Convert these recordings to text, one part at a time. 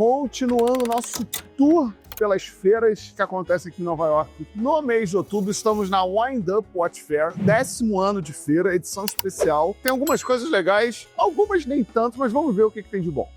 Continuando nosso tour pelas feiras que acontecem aqui em Nova York. No mês de outubro, estamos na Wind Up Watch Fair, 10º ano de feira, edição especial. Tem algumas coisas legais, algumas nem tanto, mas vamos ver o que tem de bom.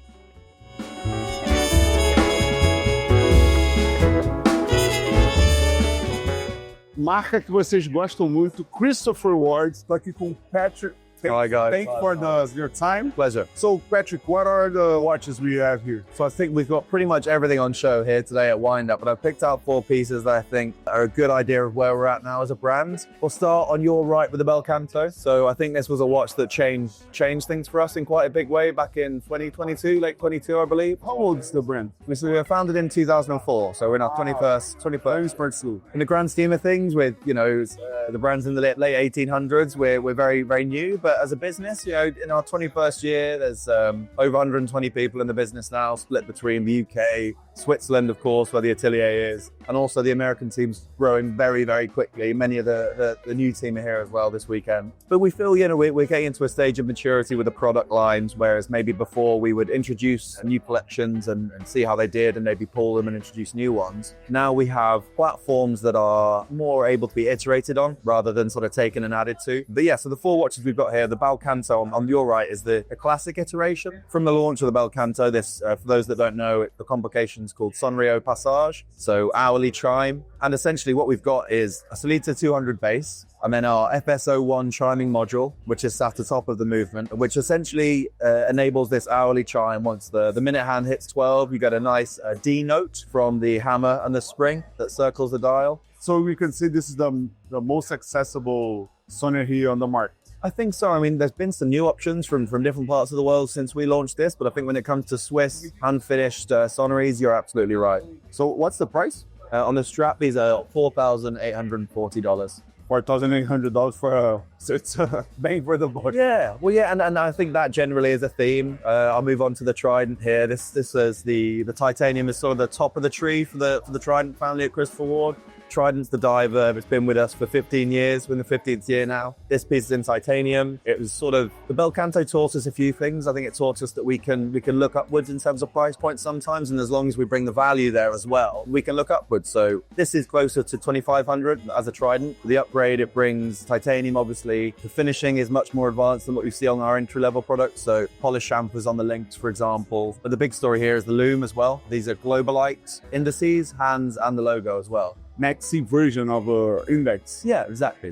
Marca que vocês gostam muito, Christopher Ward. Estou aqui com o Patrick. Hi guys. Thank you for your time. Pleasure. So Patrick, what are the watches we have here? So I think we've got pretty much everything on show here today at Wind Up, but I've picked out 4 pieces that I think are a good idea of where we're at now as a brand. We'll start on your right with the Bel Canto. So I think this was a watch that changed things for us in quite a big way back in 2022, late 22, I believe. How old is the brand? So we were founded in 2004, so we're in our 21st. In the grand scheme of things, with the brands in the late 1800s, we're very, very new, but as a business, in our 21st year, there's over 120 people in the business now, split between the UK, Switzerland, of course, where the atelier is, and also the American team's growing very, very quickly. Many of the new team are here as well this weekend. But we feel, we're getting into a stage of maturity with the product lines, whereas maybe before we would introduce new collections and see how they did and maybe pull them and introduce new ones. Now we have platforms that are more able to be iterated on rather than sort of taken and added to. But yeah, so the 4 watches we've got here, the Bel Canto on your right is the classic iteration. From the launch of the Bel Canto, this, for those that don't know, the complication is called Sonrio Passage, so hourly chime. And essentially what we've got is a Sellita 200 base, and then our FS01 chiming module, which is sat atop of the movement, which essentially enables this hourly chime. Once the minute hand hits 12, you get a nice D note from the hammer and the spring that circles the dial. So we can say this is the most accessible sonnerie on the market. I think so. I mean, there's been some new options from different parts of the world since we launched this, but I think when it comes to Swiss hand-finished sonneries, you're absolutely right. So what's the price? On the strap, these are $4,840. $4,800 for so it's bang for the buck. Yeah, well, yeah, and I think that generally is a theme. I'll move on to the Trident here. This is the titanium is sort of the top of the tree for the Trident family at Christopher Ward. Trident's the diver. It's been with us for 15 years. We're in the 15th year now. This piece is in titanium. It was sort of, the Bel Canto taught us a few things. I think it taught us that we can look upwards in terms of price points sometimes, and as long as we bring the value there as well, we can look upwards. So this is closer to 2,500 as a Trident. The upgrade, it brings titanium, obviously. The finishing is much more advanced than what we see on our entry-level products. So polished chamfers on the links, for example. But the big story here is the lume as well. These are Globalite indices, hands, and the logo as well. Maxi version of index. Yeah, exactly.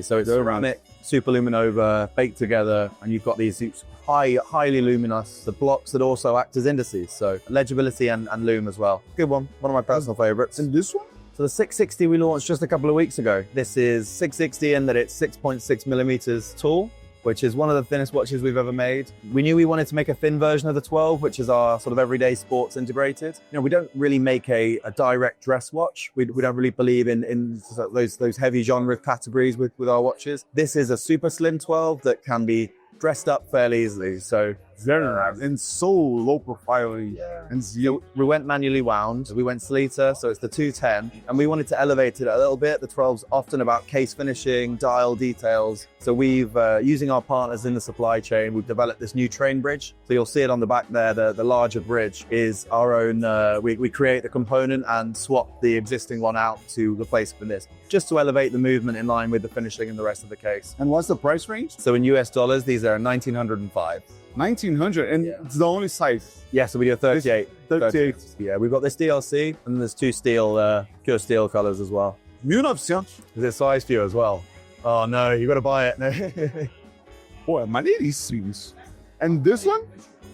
So it's ceramic, super luminova, baked together, and you've got these highly luminous, the blocks that also act as indices. So legibility and lume as well. Good one of my personal favorites. And this one? So the 660 we launched just a couple of weeks ago. This is 660 in that it's 6.6 millimeters tall, which is one of the thinnest watches we've ever made. We knew we wanted to make a thin version of the 12, which is our sort of everyday sports integrated. We don't really make a direct dress watch. We don't really believe in those heavy genre categories with our watches. This is a super slim 12 that can be dressed up fairly easily. So very nice and so low profile. Yeah. And we went manually wound. We went Sellita, so it's the 210, and we wanted to elevate it a little bit. The 12's often about case finishing, dial details. So we've, using our partners in the supply chain, we've developed this new train bridge. So you'll see it on the back there. The larger bridge is our own. We create the component and swap the existing one out to replace it with this, just to elevate the movement in line with the finishing and the rest of the case. And what's the price range? So in US dollars, these are 1,905. 1,900, and it's the only size. Yeah, so we do a 38. 38. Yeah, we've got this DLC, and there's 2 steel, pure steel colors as well. 1900. Is it size for you as well? Oh no, you got to buy it. Pô, é maneiríssimo isso. And this one?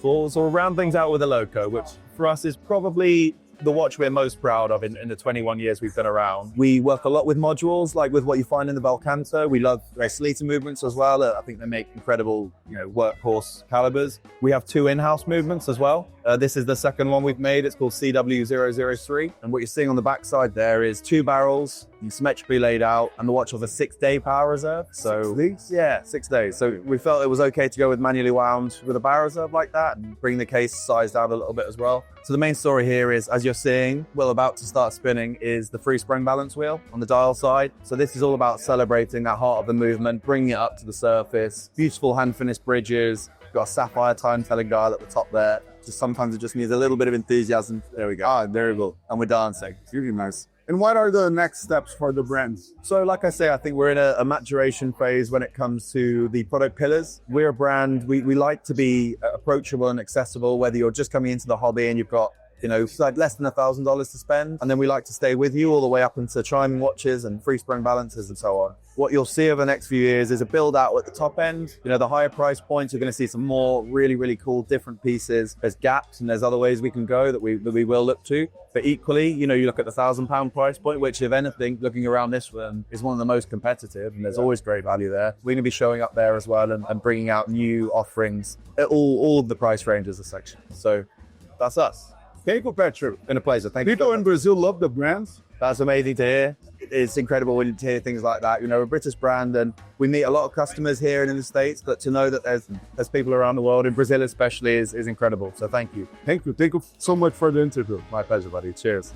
So we'll round things out with a Loco, which for us is probably the watch we're most proud of in the 21 years we've been around. We work a lot with modules, like with what you find in the Bel Canto. We love Sellita movements as well. I think they make incredible, workhorse calibers. We have 2 in-house movements as well. This is the second one we've made. It's called CW003. And what you're seeing on the backside there is 2 barrels, symmetrically laid out, and the watch has a 6-day power reserve. So 6 days? Yeah, 6 days. So we felt it was okay to go with manually wound with a power reserve like that and bring the case size down a little bit as well. So the main story here is, as you're seeing, well, about to start spinning, is the free sprung balance wheel on the dial side. So this is all about celebrating that heart of the movement, bringing it up to the surface. Beautiful hand-finished bridges. Got a sapphire time-telling dial at the top there. Just sometimes it just needs a little bit of enthusiasm. There we go. Ah, there we go. And we're dancing. Really nice. And what are the next steps for the brand? So like I say, I think we're in a maturation phase when it comes to the product pillars. We're a brand, we like to be approachable and accessible, whether you're just coming into the hobby and you've got, like less than $1,000 to spend. And then we like to stay with you all the way up into chiming watches and free sprung balances and so on. What you'll see over the next few years is a build out at the top end. The higher price points, you're going to see some more really, really cool different pieces. There's gaps and there's other ways we can go that we will look to. But equally, you look at the £1,000 price point, which if anything, looking around this one is one of the most competitive, and there's always great value there. We're going to be showing up there as well and bringing out new offerings at all of the price ranges of section. So that's us. Thank you, Patrick. Been a pleasure. Thank you. People in Brazil love the brands. That's amazing to hear. It's incredible when you hear things like that. We're a British brand and we meet a lot of customers here and in the States, but to know that there's people around the world, in Brazil especially, is incredible. So thank you. Thank you. Thank you so much for the interview. My pleasure, buddy. Cheers.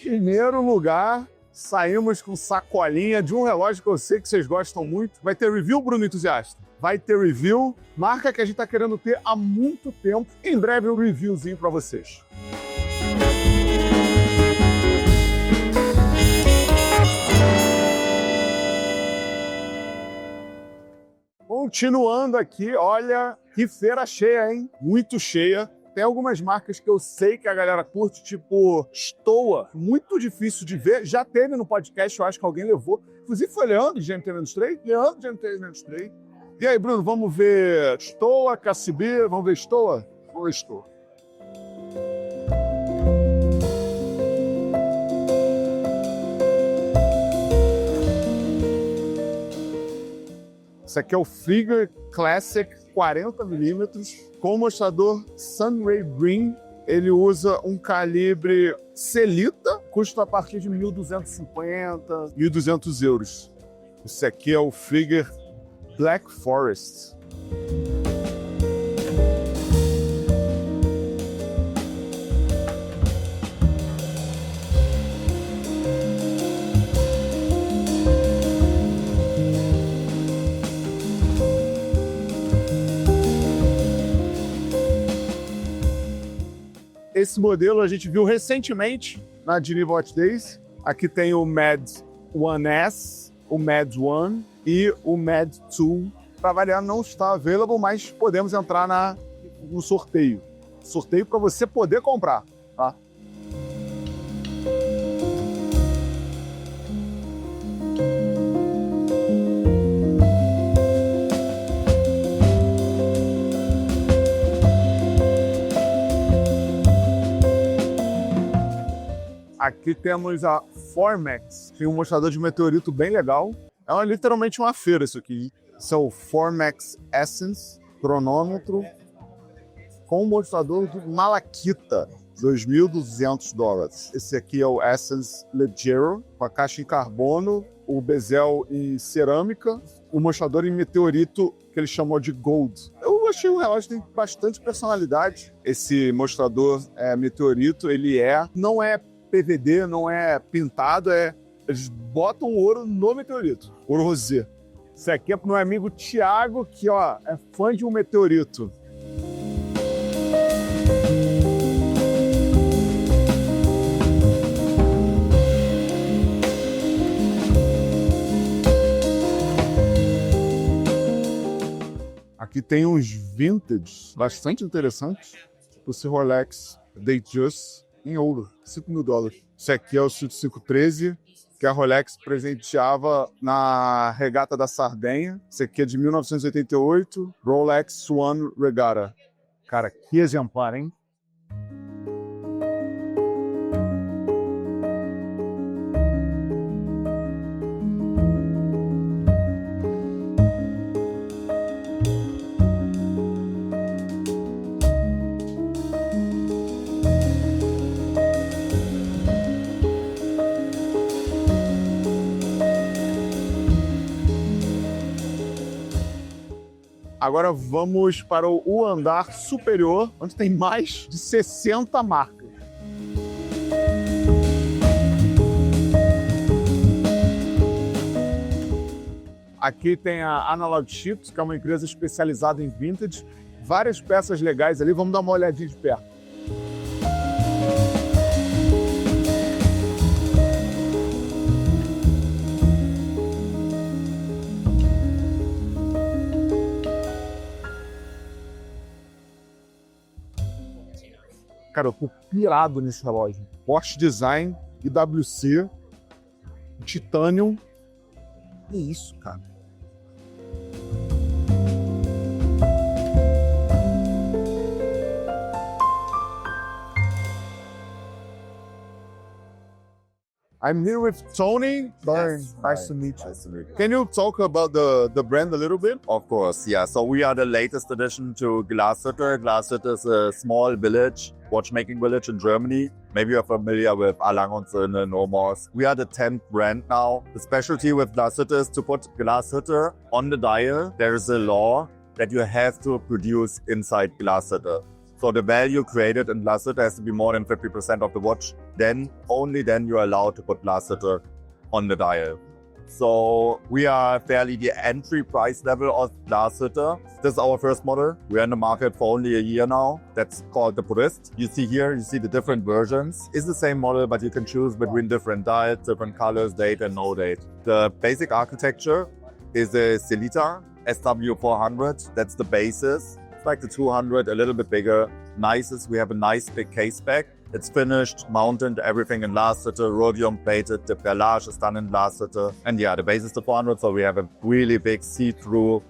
Primeiro lugar, saímos com sacolinha de um relógio que eu sei que vocês gostam muito. Vai ter review, Bruno Entusiasta? Vai ter review, marca que a gente tá querendo ter há muito tempo. Em breve um reviewzinho para vocês. Continuando aqui, olha que feira cheia, hein? Muito cheia. Tem algumas marcas que eu sei que a galera curte, tipo Stoa, muito difícil de ver. Já teve no podcast, eu acho que alguém levou. Inclusive foi Leandro de GMT-3. Leandro de GMT-3. E aí, Bruno, vamos ver Stoa, KCB, vamos ver Stoa? Vamos ver Stoa. Esse aqui é o Figure Classic 40mm com mostrador Sunray Green. Ele usa um calibre Celita, custa a partir de 1.250, 1.200 euros. Esse aqui é o Figure Black Forest. Esse modelo a gente viu recentemente na Geneva Watch Days. Aqui tem o Mad 1S, o Mad 1 e o Mad 2. Para variar, não está available, mas podemos entrar no sorteio. Sorteio para você poder comprar, tá? Aqui temos a Formex, tem um mostrador de meteorito bem legal. É literalmente uma feira isso aqui. Esse é o Formex Essence, cronômetro, com mostrador do Malaquita, $2.200. Esse aqui é o Essence Leggero, com a caixa em carbono, o bezel em cerâmica, o mostrador em meteorito que ele chamou de Gold. Eu achei o relógio tem bastante personalidade. Esse mostrador meteorito, ele não é PVD, não é pintado, eles botam ouro no meteorito, ouro rosé. Isso aqui é pro meu amigo Thiago, que é fã de um meteorito. Aqui tem uns vintage bastante interessantes. Esse Rolex Datejust em ouro, $5.000. Esse aqui é o Suit 513, que a Rolex presenteava na Regata da Sardenha. Esse aqui é de 1988, Rolex Swan Regatta. Cara, que exemplar, hein? Agora vamos para o andar superior, onde tem mais de 60 marcas. Aqui tem a Analog Shift, que é uma empresa especializada em vintage. Várias peças legais ali, vamos dar uma olhadinha de perto. Cara, eu tô pirado nesse relógio. Porsche Design, IWC, Titanium. Que isso, cara? I'm here with Tony. Yes. Nice to meet you. Nice to meet you. Can you talk about the brand a little bit? Of course, yeah. So we are the latest addition to Glashütte. Glashütte is a small village, watchmaking village in Germany. Maybe you're familiar with A. Lange & Söhne, Nomos. We are the 10th brand now. The specialty with Glashütte is to put Glashütte on the dial. There is a law that you have to produce inside Glashütte. So the value created in Glashütte has to be more than 50% of the watch. Then, only then you're allowed to put Glashütte on the dial. So we are fairly the entry price level of Glashütte. This is our first model. We're in the market for only a year now. That's called the Purist. You see here, you see the different versions. It's the same model, but you can choose between different dials, different colors, date and no date. The basic architecture is a Sellita SW400. That's the basis. Like the 200, a little bit bigger. Nicest, we have a nice big case back. It's finished, mounted, everything in Glashütte, rhodium plated. The perlage is done in Glashütte. And yeah, the base is the 400, so we have a really big see-through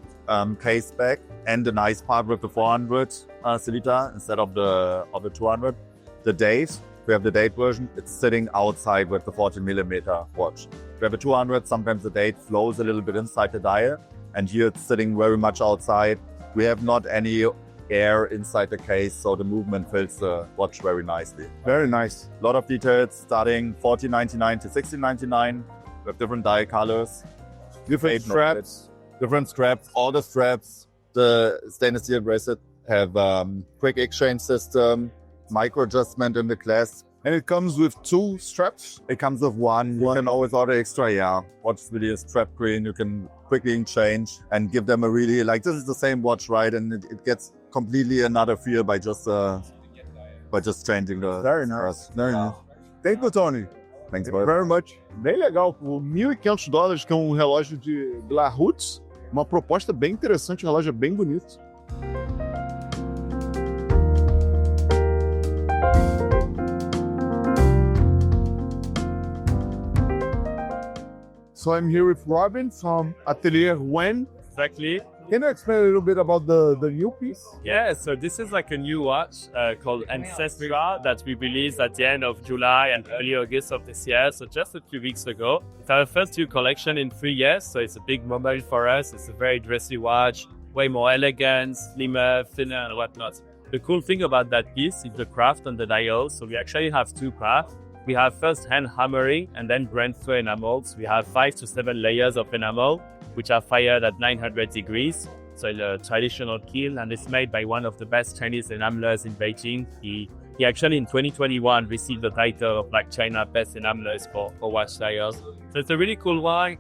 case back. And the nice part with the 400 Sellita instead of the 200. The date, we have the date version. It's sitting outside with the 40mm watch. We have a 200, sometimes the date flows a little bit inside the dial. And here it's sitting very much outside. We have not any air inside the case, so the movement fills the watch very nicely. Very nice. A lot of details starting 1499 to 1699 with different die colors. Different straps. Different straps. All the straps, the stainless steel bracelet have quick exchange system, micro adjustment in the clasp. And it comes with 2 straps? It comes with one. You can always order extra, yeah. Watch really a strap green. You can quickly exchange and give them a really, like, this is the same watch, right? And it gets completely another feel by just changing the... Very nice. Very nice. Thank you, Tony. Thanks very much. Bem legal. Por $1.500, que é um relógio de Glashütte. Uma proposta bem interessante, um relógio bem bonito. So I'm here with Robin from Atelier Wen. Exactly. Can you explain a little bit about the new piece? Yeah, so this is like a new watch called Ancestra that we released at the end of July and early August of this year, so just a few weeks ago. It's our first new collection in 3 years, so it's a big moment for us. It's a very dressy watch, way more elegant, slimmer, thinner and whatnot. The cool thing about that piece is the craft on the dial. So we actually have 2 crafts. We have first hand hammering and then grand throw enamels. We have 5 to 7 layers of enamel, which are fired at 900 degrees. So it's a traditional kiln, and it's made by one of the best Chinese enamelers in Beijing. He actually in 2021 received the title of like China Best Enamelers for watch dials. So it's a really cool one.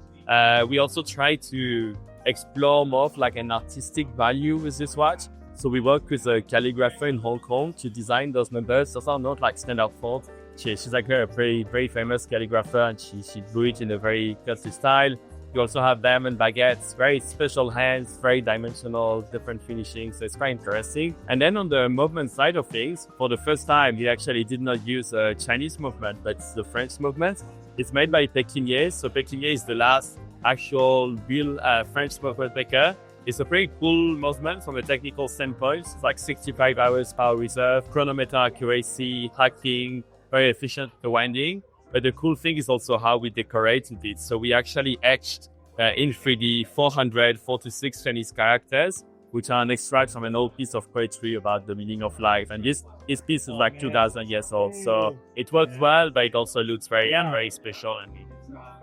We also try to explore more of like an artistic value with this watch. So we work with a calligrapher in Hong Kong to design those numbers. Those are not like standard fonts. She's like a very famous calligrapher, and she drew it in a very classy style. You also have diamond baguettes, very special hands, very dimensional, different finishings. So it's quite interesting. And then on the movement side of things, for the first time, he actually did not use a Chinese movement, but it's the French movement. It's made by Pekinier. So Pekinier is the last actual real French movement maker. It's a pretty cool movement from a technical standpoint. It's like 65 hours power reserve, chronometer accuracy, hacking, very efficient winding. But the cool thing is also how we decorated it. So we actually etched in 3D 400 4 to 6 Chinese characters, which are an extract from an old piece of poetry about the meaning of life. And this piece is like 2,000 years old. So it works well, but it also looks very special.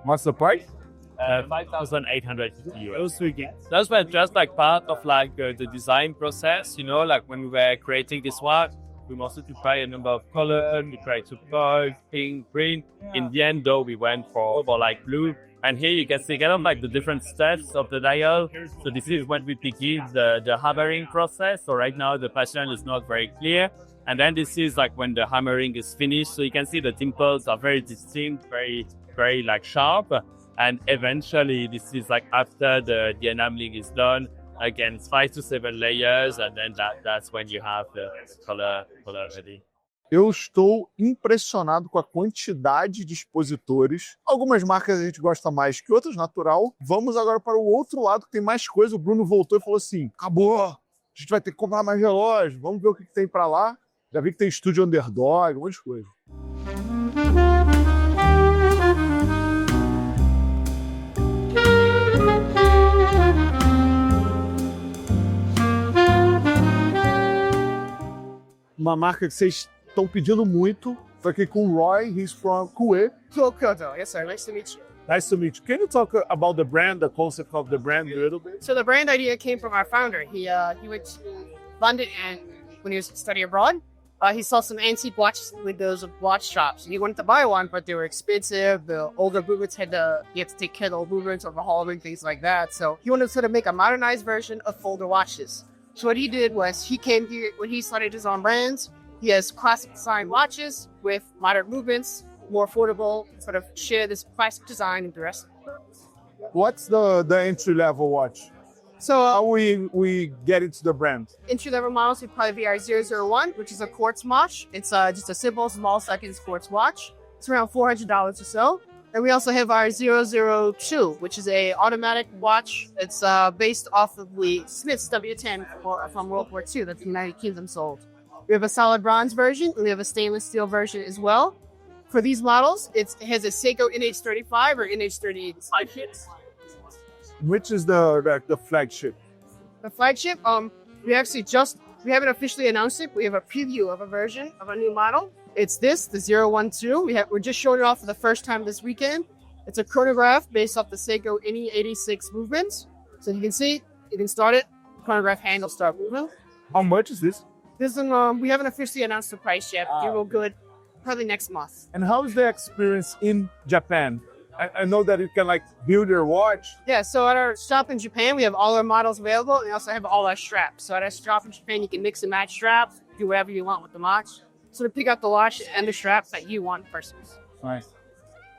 What's the price? €5,850. Those were just like part of like the design process, you know, like when we were creating this watch, we wanted to try a number of colors. We tried to gold, pink, green. In the end, though, we went for like blue. And here you can see kind of like the different steps of the dial. So this is when we begin the hammering process. So right now the pattern is not very clear. And then this is like when the hammering is finished. So you can see the dimples are very distinct, very, very like sharp. And eventually this is like after the enameling is done, again, 5 to 7 layers. And then that's when you have the color ready. Eu estou impressionado com a quantidade de expositores. Algumas marcas a gente gosta mais que outras, natural. Vamos agora para o outro lado, que tem mais coisa. O Bruno voltou e falou assim, acabou, a gente vai ter que comprar mais relógios, vamos ver o que tem para lá. Já vi que tem estúdio Underdog, um monte de coisa. Uma marca que vocês estão pedindo muito. Tô aqui com o Roy, he's from Kuwait. Kyoto. Yes, sir. Nice to meet you. Nice to meet you. Can you talk about the brand, the concept of the brand a little bit? So the brand idea came from our founder. He went to London, and when he was studying abroad, he saw some antique watches in windows of watch shops. He wanted to buy one, but they were expensive. The older movements you had to take care of the old movements, overhauling, things like that. So he wanted to sort of make a modernized version of folder watches. So what he did was he came here when he started his own brands. He has classic design watches with modern movements, more affordable, sort of share this classic design and the rest. What's the entry-level watch? So How we get into the brand? entry-level models would probably be our 001, which is a quartz watch. It's just a simple, small seconds quartz watch. It's around $400 or so. And we also have our 002, which is a automatic watch. It's based off of the Smith's W10 from World War II that the United Kingdom sold. We have a solid bronze version, and we have a stainless steel version as well. For these models, it has a Seiko NH35 or NH30 flagship. Which is the flagship? The flagship, we haven't officially announced it. We have a preview of a version of a new model. It's this, the 012. We're just showing it off for the first time this weekend. It's a chronograph based off the Seiko NE86 movements. So you can see, you can start it. Chronograph handle start moving. How much is this? This one, we haven't officially announced the price yet. It will good probably next month. And how is the experience in Japan? I know that you can like build your watch. Yeah, so at our shop in Japan, we have all our models available, and we also have all our straps. So at our shop in Japan, you can mix and match straps, do whatever you want with the watch. So to pick out the watch and the straps that you want personally. Nice.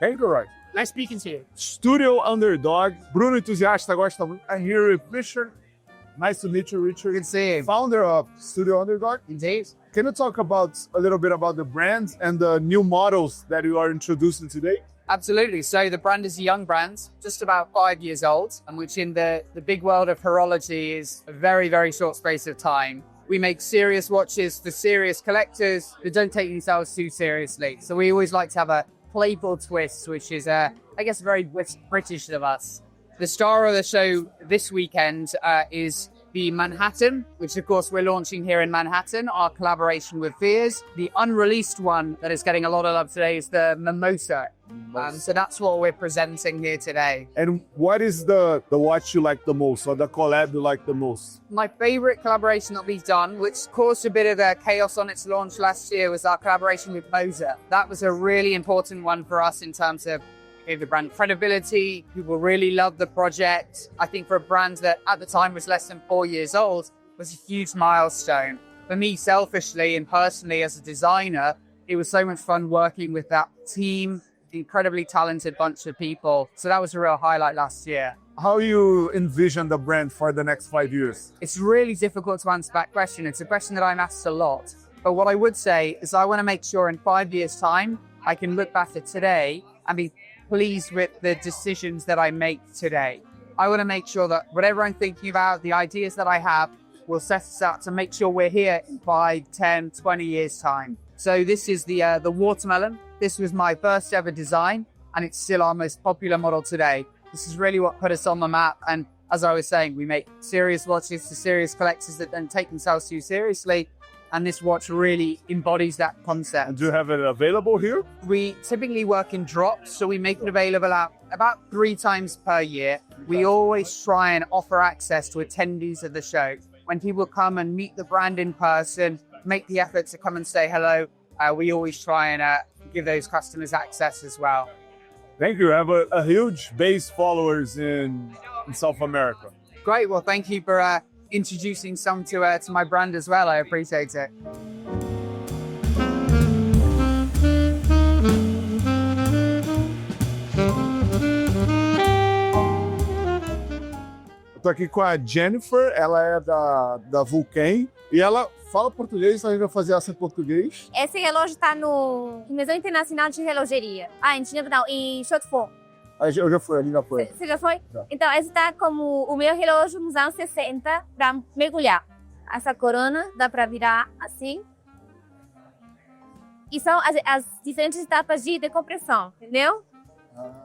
Thank you, Roy. Nice speaking to you. Studio Underdog. Bruno Entusiasta gosta muito. I'm here with Richard. Nice to meet you, Richard. Good to see you. Founder of Studio Underdog. Indeed. Can you talk a little bit about the brand and the new models that you are introducing today? Absolutely. So the brand is a young brand, just about 5 years old, and which in the big world of horology is a very, very short space of time. We make serious watches for serious collectors who don't take themselves too seriously. So we always like to have a playful twist, which is, I guess, very British of us. The star of the show this weekend is the Manhattan, which of course we're launching here in Manhattan, our collaboration with Veers. The unreleased one that is getting a lot of love today is the Mimosa. So that's what we're presenting here today. And what is the watch you like the most, or the collab you like the most? My favorite collaboration that we've done, which caused a bit of chaos on its launch last year, was our collaboration with Moser. That was a really important one for us in terms of the brand credibility. People really loved the project. I think for a brand that at the time was less than 4 years old, was a huge milestone. For me, selfishly and personally as a designer, it was so much fun working with that team, incredibly talented bunch of people. So that was a real highlight last year. How you envision the brand for the next 5 years? It's really difficult to answer that question. It's a question that I'm asked a lot. But what I would say is I want to make sure in 5 years' time, I can look back at today and be pleased with the decisions that I make today. I want to make sure that whatever I'm thinking about, the ideas that I have, will set us up to make sure we're here in 5, 10, 20 years' time. So this is the watermelon. This was my first ever design, and it's still our most popular model today. This is really what put us on the map. And as I was saying, we make serious watches to serious collectors that don't take themselves too seriously. And this watch really embodies that concept. And do you have it available here? We typically work in drops, so we make it available about 3 times per year. We always try and offer access to attendees of the show. When people come and meet the brand in person, make the effort to come and say hello, we always try and give those customers access as well. Thank you. I have a huge base followers in South America. Great. Well, thank you for introducing some to my brand as well. I appreciate it. Eu tô aqui com a Jennifer, ela é da Vulcan e ela fala português, então a gente vai fazer essa em português. Esse relógio está no Museu Internacional de Relogeria. Ah, em China, não, em Chotefort. Eu já fui, ali já foi. Você já foi? Já. Então, esse está como o meu relógio nos anos 60 para mergulhar. Essa corona dá para virar assim. E são as diferentes etapas de decompressão, entendeu?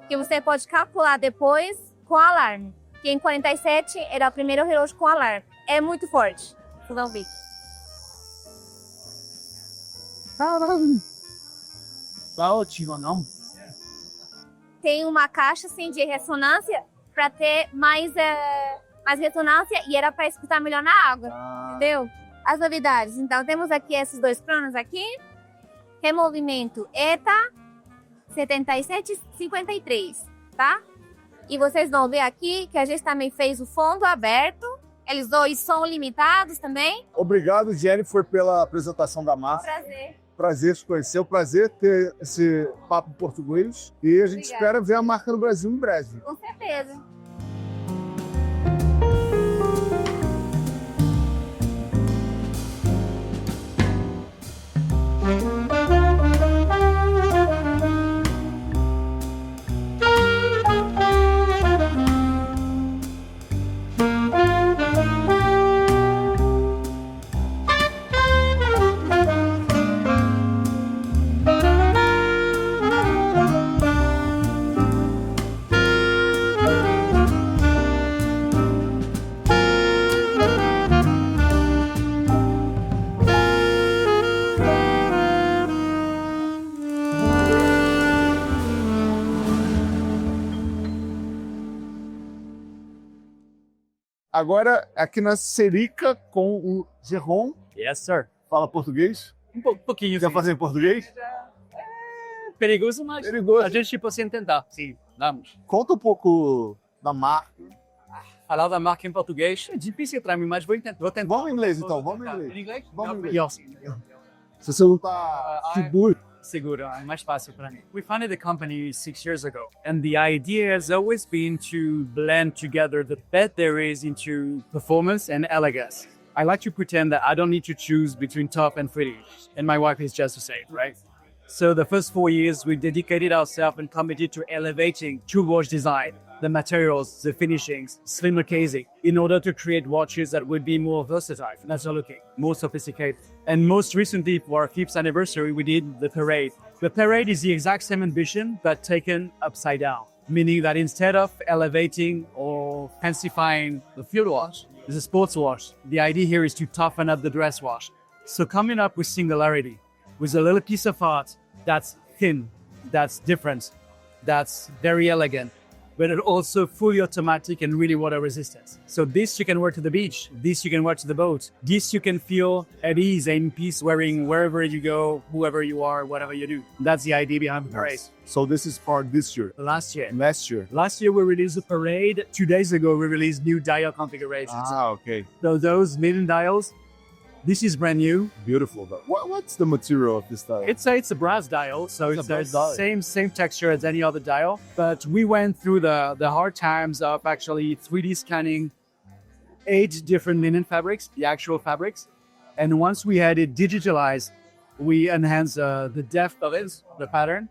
Que você pode calcular depois com alarme. Que em 47 era o primeiro relógio com alarme. É muito forte. Vocês vão ver. Tá ótimo, não? Tem uma caixa assim, de ressonância para ter mais ressonância e era para escutar melhor na água, entendeu? As novidades. Então, temos aqui esses 2 cronos aqui. Removimento ETA 7753, tá? E vocês vão ver aqui que a gente também fez o fundo aberto. Eles 2 são limitados também. Obrigado, Jennifer, pela apresentação da marca. Prazer. Prazer te conhecer, prazer ter esse papo em português. E a gente Obrigada. espera ver a marca no Brasil em breve. Com certeza. Agora, aqui na Serica com o Geron. Yes, sir. Fala português? Pouquinho. Quer Sim. fazer em português? Perigoso, mas Perigoso. a gente pode tentar. Sim, vamos. Conta um pouco da marca. Falar da marca em português é difícil para mim, mas vou tentar. Vamos em inglês, então. Vamos em inglês. Em inglês? Vamos em inglês. Yes. Se você não tá seguro. Seguro, é mais fácil para mim. We founded the company 6 years ago, and the idea has always been to blend together the best there is into performance and elegance. I like to pretend that I don't need to choose between top and pretty, and my wife is just the same, right? So the first 4 years, we dedicated ourselves and committed to elevating true watch design, the materials, the finishings, slimmer casing, in order to create watches that would be more versatile, natural looking, more sophisticated. And most recently, for our 5th anniversary, we did the Parade. The Parade is the exact same ambition, but taken upside down, meaning that instead of elevating or fancifying the field watch, it's a sports watch. The idea here is to toughen up the dress watch. So coming up with singularity, with a little piece of art that's thin, that's different, that's very elegant, but it also fully automatic and really water resistant. So this you can wear to the beach, this you can wear to the boat, this you can feel at ease and in peace wearing wherever you go, whoever you are, whatever you do. That's the idea behind the Parade. So this is for this year. Last year. Last year. We released the Parade. 2 days ago, we released new dial configurations. Okay. So those million dials, this is brand new. Beautiful. Though. What's the material of this dial? It's a brass dial, so It's it's a brass dial. the same texture as any other dial. But we went through the hard times of actually 3D scanning 8 different linen fabrics, the actual fabrics. And once we had it digitalized, we enhanced the depth of it, the pattern,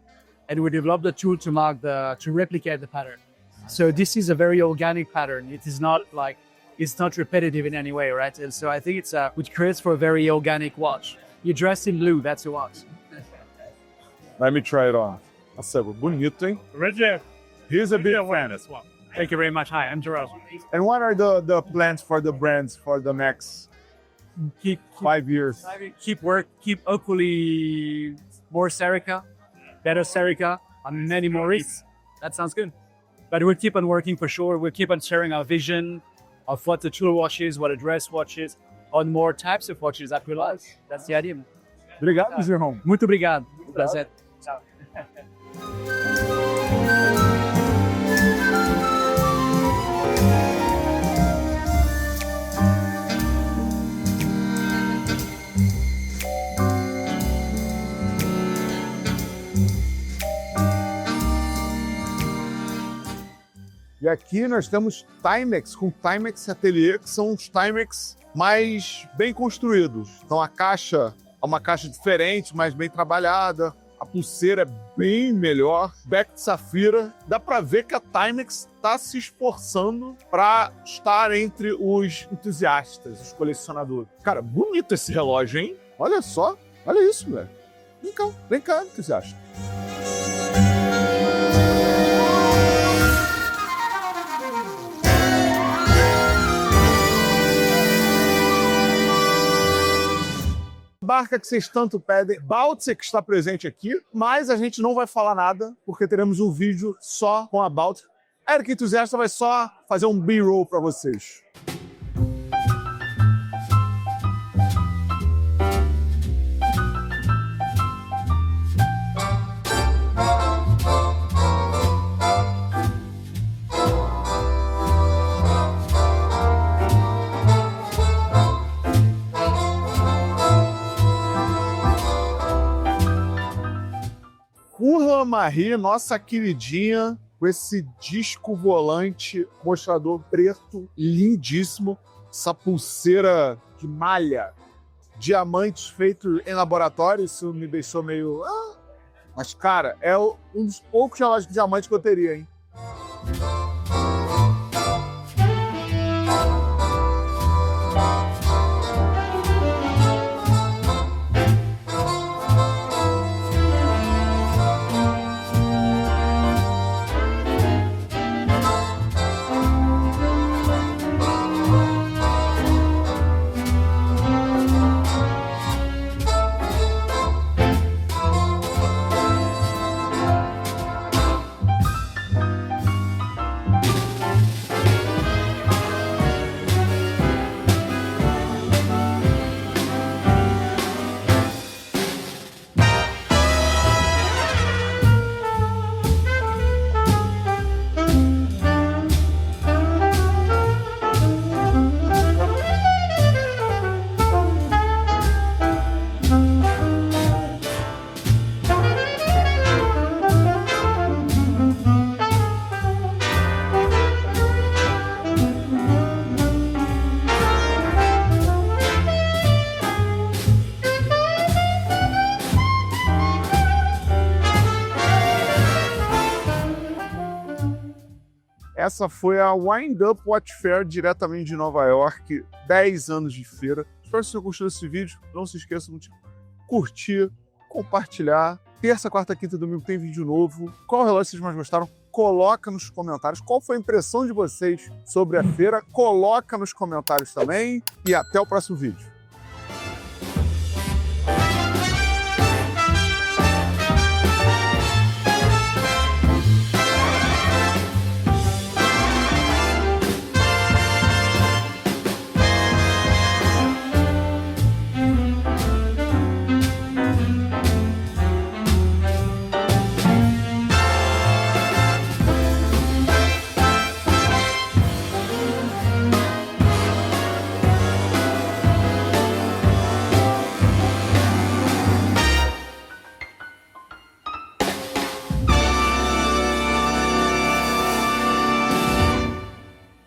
and we developed a tool to replicate the pattern. So this is a very organic pattern. It is not like it's not repetitive in any way, right? And so I think it creates for a very organic watch. You're dressed in blue, that's a watch. Let me try it on. Nossa, bonito, hein? Roger, Here's a big fan. as well. Thank you very much. Hi, I'm Gerald. And what are the plans for the brands for the next keep 5 years. keep hopefully more Serica, better Serica, and many more wreaths. That sounds good. But we'll keep on working for sure. We'll keep on sharing our vision of what the tour watch is, what a dress watch is, on more types of watches that we like. That's the idea. Obrigado, Zirrão. Muito obrigado. Prazer. Tchau. E aqui nós temos Timex com Timex Atelier, que são os Timex mais bem construídos. Então a caixa é uma caixa diferente, mais bem trabalhada. A pulseira é bem melhor. Back de safira. Dá para ver que a Timex está se esforçando para estar entre os entusiastas, os colecionadores. Cara, bonito esse relógio, hein? Olha só. Olha isso, velho. Vem cá, entusiasta. Marca que vocês tanto pedem, Baltic está presente aqui, mas a gente não vai falar nada, porque teremos um vídeo só com a Baltic. Eric Entusiasta vai só fazer um B-roll para vocês. Kurla Marie, nossa queridinha, com esse disco volante, mostrador preto, lindíssimo, essa pulseira de malha, diamantes feitos em laboratório, isso me deixou meio... Mas, cara, é um dos poucos relógios de diamante que eu teria, hein? Essa foi a Wind Up Watch Fair, diretamente de Nova York, 10 anos de feira. Espero que você tenha gostado desse vídeo. Não se esqueça de curtir, compartilhar. Terça, quarta, quinta e domingo tem vídeo novo. Qual relógio vocês mais gostaram? Coloca nos comentários. Qual foi a impressão de vocês sobre a feira? Coloca nos comentários também. E até o próximo vídeo.